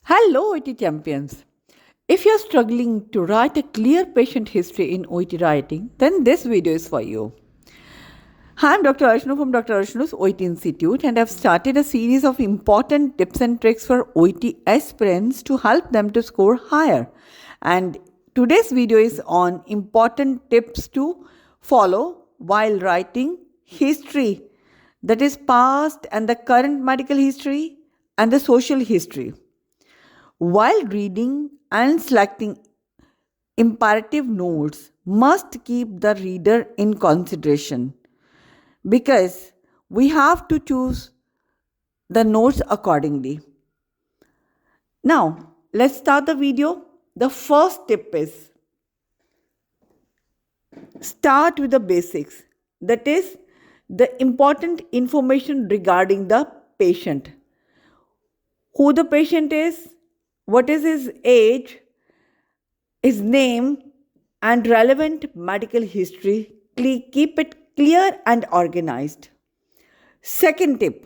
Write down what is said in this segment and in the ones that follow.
Hello, OIT champions. If you're struggling to write a clear patient history in OIT writing, then this video is for you. Hi, I'm Dr. Arshnu from DR.ARSHNOOR'S OIT Institute, and I've started a series of important tips and tricks for OIT aspirants to help them to score higher. And today's video is on important tips to follow while writing history, that is past and the current medical history and the social history. While reading and selecting imperative notes must keep the reader in consideration because we have to choose the notes accordingly. Now, let's start the video. The first tip is start with the basics, that is, the important information regarding the patient. Who the patient is, what is his age, his name, and relevant medical history. Keep it clear and organized. Second tip,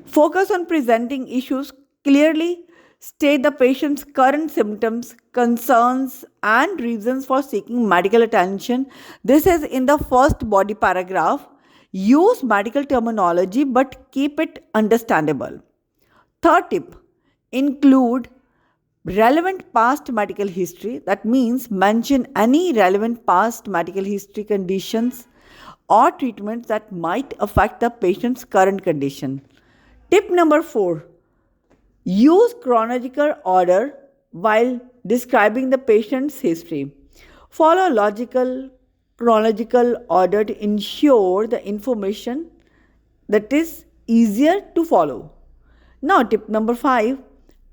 focus on presenting issues clearly. State the patient's current symptoms, concerns, and reasons for seeking medical attention. This is in the first body paragraph. Use medical terminology but keep it understandable. Third tip, include relevant past medical history. That means mention any relevant past medical history conditions or treatments that might affect the patient's current condition. Tip number 4, use chronological order while describing the patient's history. Follow logical chronological order to ensure the information that is easier to follow. Now, tip number 5,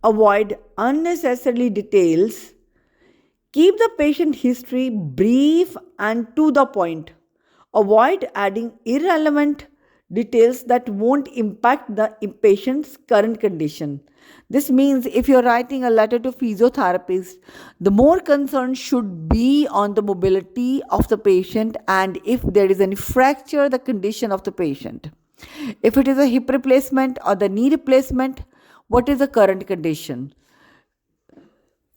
avoid unnecessary details. Keep the patient history brief and to the point. Avoid adding irrelevant details that won't impact the patient's current condition. This means if you're writing a letter to physiotherapist, the more concern should be on the mobility of the patient and if there is any fracture, the condition of the patient. If it is a hip replacement or the knee replacement, what is the current condition?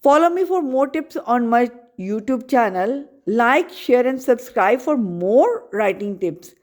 Follow me for more tips on my YouTube channel. Like, share and subscribe for more writing tips.